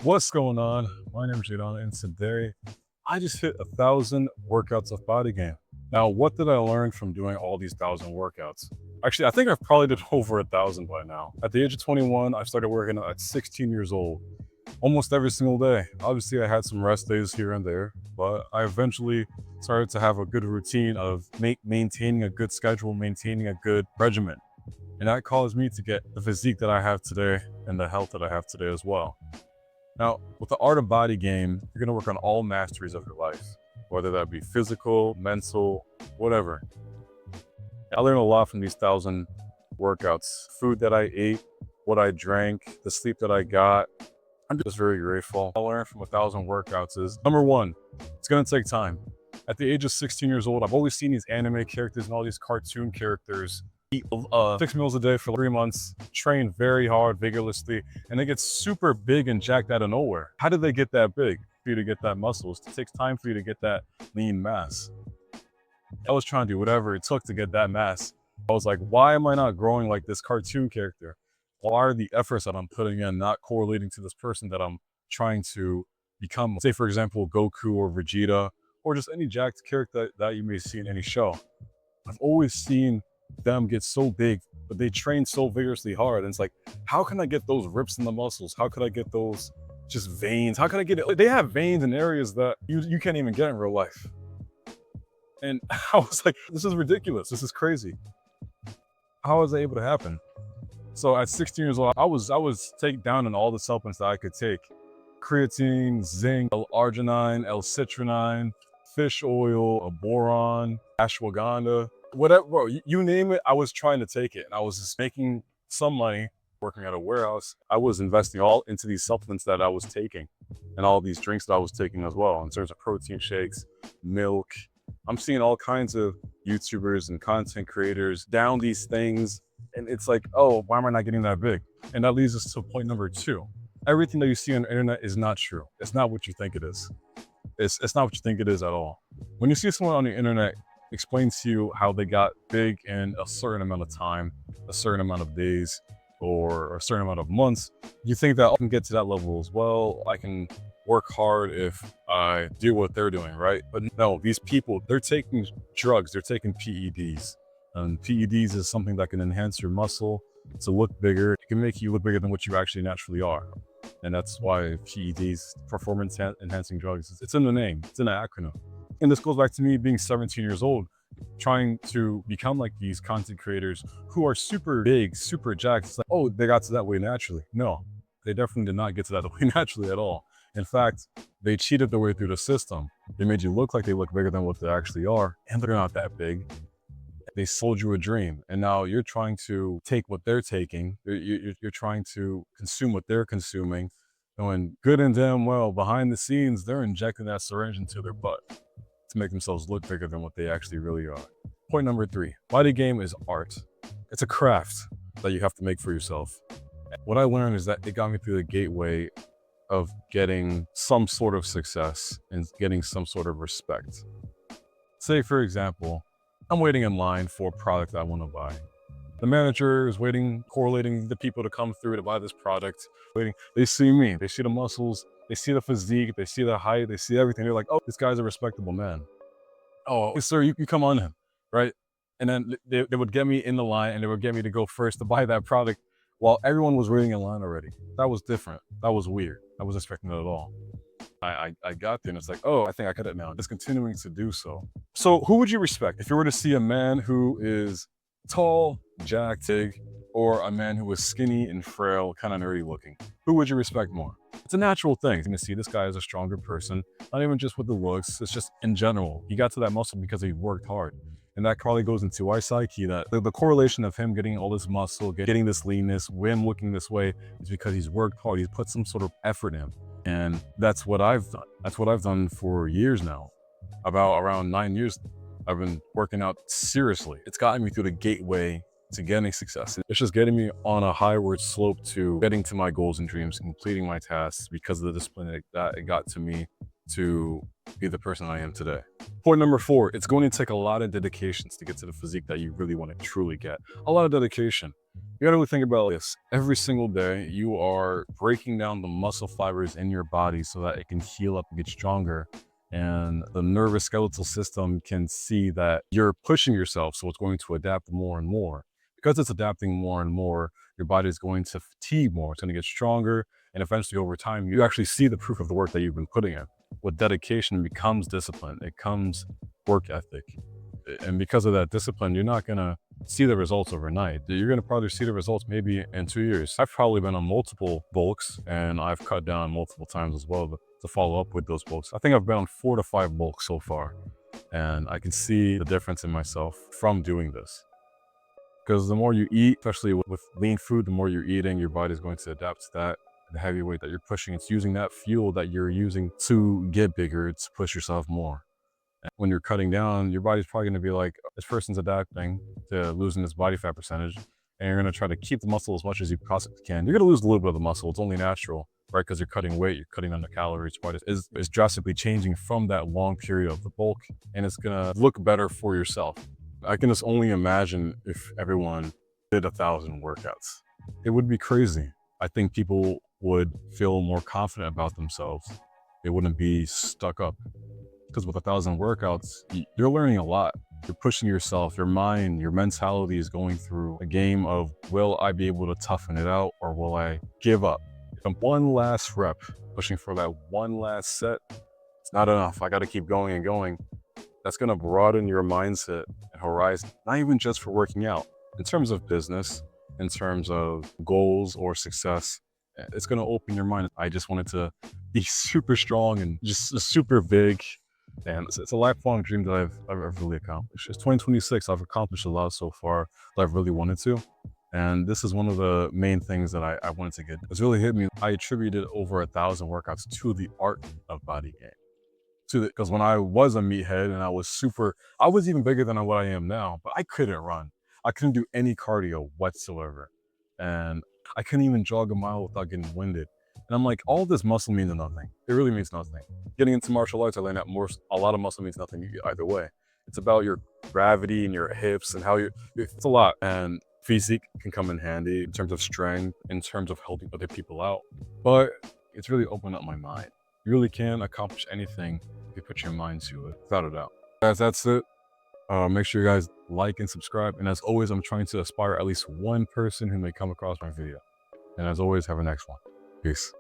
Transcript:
What's going on? My name is Jadon, and today I just hit 1,000 workouts of Bodygame. Now, what did I learn from doing all these 1,000 workouts? Actually, I think I've probably did over 1,000 by now. At the age of 21, I started working out at 16 years old, almost every single day. Obviously, I had some rest days here and there, but I eventually started to have a good routine of maintaining a good schedule, maintaining a good regimen. And that caused me to get the physique that I have today and the health that I have today as well. Now, with the art of Bodygame, you're gonna work on all masteries of your life, whether that be physical, mental, whatever. I learned a lot from these 1,000 workouts. Food that I ate, what I drank, the sleep that I got. I'm just very grateful. I learned from 1,000 workouts is, number one, it's gonna take time. At the age of 16 years old, I've always seen these anime characters and all these cartoon characters eat 6 meals a day for 3 months, train very hard, vigorously, and they get super big and jacked out of nowhere. How did they get that big? For you to get that muscles, it takes time for you to get that lean mass. I was trying to do whatever it took to get that mass. I was like, why am I not growing like this cartoon character? Why are the efforts that I'm putting in not correlating to this person that I'm trying to become? Say, for example, Goku or Vegeta, or just any jacked character that you may see in any show. I've always seen them get so big, but they train so vigorously hard. And it's like, how can I get those rips in the muscles? How could I get those just veins? How can I get it? Like, they have veins in areas that you can't even get in real life. And I was like, this is ridiculous. This is crazy. How was that able to happen? So at 16 years old, I was taken down in all the supplements that I could take. Creatine, zinc, L-arginine, L-citrinine, fish oil, a boron, ashwagandha, whatever, bro, you name it, I was trying to take it. And I was just making some money working at a warehouse. I was investing all into these supplements that I was taking and all these drinks that I was taking as well, in terms of protein shakes, milk. I'm seeing all kinds of YouTubers and content creators down these things. And it's like, oh, why am I not getting that big? And that leads us to point number two. Everything that you see on the internet is not true. It's not what you think it is. It's not what you think it is at all. When you see someone on the internet explain to you how they got big in a certain amount of time, a certain amount of days, or a certain amount of months, you think that I can get to that level as well. I can work hard if I do what they're doing, right? But no, these people, they're taking drugs, they're taking PEDs. And PEDs is something that can enhance your muscle to look bigger. It can make you look bigger than what you actually naturally are. And that's why PEDs, performance enhancing drugs, it's in the name, it's in the acronym. And this goes back to me being 17 years old, trying to become like these content creators who are super big, super jacked. It's like, oh, they got to that way naturally. No, they definitely did not get to that way naturally at all. In fact, they cheated their way through the system. They made you look like they look bigger than what they actually are, and they're not that big. They sold you a dream, and now you're trying to take what they're taking. You're trying to consume what they're consuming, knowing good and damn well behind the scenes they're injecting that syringe into their butt to make themselves look bigger than what they actually really are. Point number three, Bodygame is art. It's a craft that you have to make for yourself. What I learned is that it got me through the gateway of getting some sort of success and getting some sort of respect. Say, for example, I'm waiting in line for a product I want to buy. The manager is waiting, correlating the people to come through to buy this product, waiting. They see me, they see the muscles, they see the physique, they see the height, they see everything. They're like, oh, this guy's a respectable man. Oh, yes, sir, you come on in, right? And then they would get me in the line and they would get me to go first to buy that product while everyone was waiting in line already. That was different. That was weird. I wasn't expecting that at all. I got there and it's like, oh, I think I got it now. Just continuing to do so. So who would you respect? If you were to see a man who is tall, jacked, big, or a man who is skinny and frail, kind of nerdy looking, who would you respect more? It's a natural thing. You're gonna see this guy is a stronger person, not even just with the looks, it's just in general. He got to that muscle because he worked hard. And that probably goes into our psyche, that the correlation of him getting all this muscle, getting this leanness, him looking this way is because he's worked hard. He's put some sort of effort in. And that's what I've done. That's what I've done for years now. Around 9 years, I've been working out seriously. It's gotten me through the gateway to getting success. It's just getting me on a highward slope to getting to my goals and dreams, completing my tasks because of the discipline that it got to me to be the person I am today. Point number four, it's going to take a lot of dedications to get to the physique that you really want to truly get. A lot of dedication. You gotta really think about this. Every single day, you are breaking down the muscle fibers in your body so that it can heal up and get stronger. And the nervous skeletal system can see that you're pushing yourself, so it's going to adapt more and more. Because it's adapting more and more, your body is going to fatigue more. It's going to get stronger. And eventually, over time, you actually see the proof of the work that you've been putting in. With dedication, it becomes discipline, it comes work ethic. And because of that discipline, you're not going to see the results overnight. You're going to probably see the results maybe in 2 years. I've probably been on multiple bulks, and I've cut down multiple times as well to follow up with those bulks. I think I've been on 4 to 5 bulks so far, and I can see the difference in myself from doing this. Because the more you eat, especially with lean food, the more you're eating, your body's going to adapt to that. The heavy weight that you're pushing, it's using that fuel that you're using to get bigger, to push yourself more. When you're cutting down, your body's probably going to be like, this person's adapting to losing this body fat percentage, and you're going to try to keep the muscle as much as you possibly can. You're going to lose a little bit of the muscle. It's only natural, right? Because you're cutting weight, you're cutting down the calories. Your body is drastically changing from that long period of the bulk, and it's going to look better for yourself. I can just only imagine if everyone did 1,000 workouts. It would be crazy. I think people would feel more confident about themselves. They wouldn't be stuck up. Because with 1,000 workouts, you're learning a lot. You're pushing yourself, your mind, your mentality is going through a game of, will I be able to toughen it out, or will I give up? From one last rep, pushing for that one last set, it's not enough. I got to keep going and going. That's going to broaden your mindset and horizon, not even just for working out. In terms of business, in terms of goals or success, it's going to open your mind. I just wanted to be super strong and just super big. And it's a lifelong dream that I've really accomplished. It's 2026. I've accomplished a lot so far that I've really wanted to. And this is one of the main things that I wanted to get. It's really hit me. I attributed over 1,000 workouts to the art of Bodygame. Because when I was a meathead and I was even bigger than what I am now, but I couldn't run. I couldn't do any cardio whatsoever. And I couldn't even jog a mile without getting winded. And I'm like, all this muscle means nothing. It really means nothing. Getting into martial arts, I learned that a lot of muscle means nothing either way. It's about your gravity and your hips and it's a lot. And physique can come in handy in terms of strength, in terms of helping other people out. But it's really opened up my mind. You really can accomplish anything if you put your mind to it, without a doubt. Guys, that's it. Make sure you guys like and subscribe. And as always, I'm trying to aspire at least one person who may come across my video. And as always, have a next one. Peace.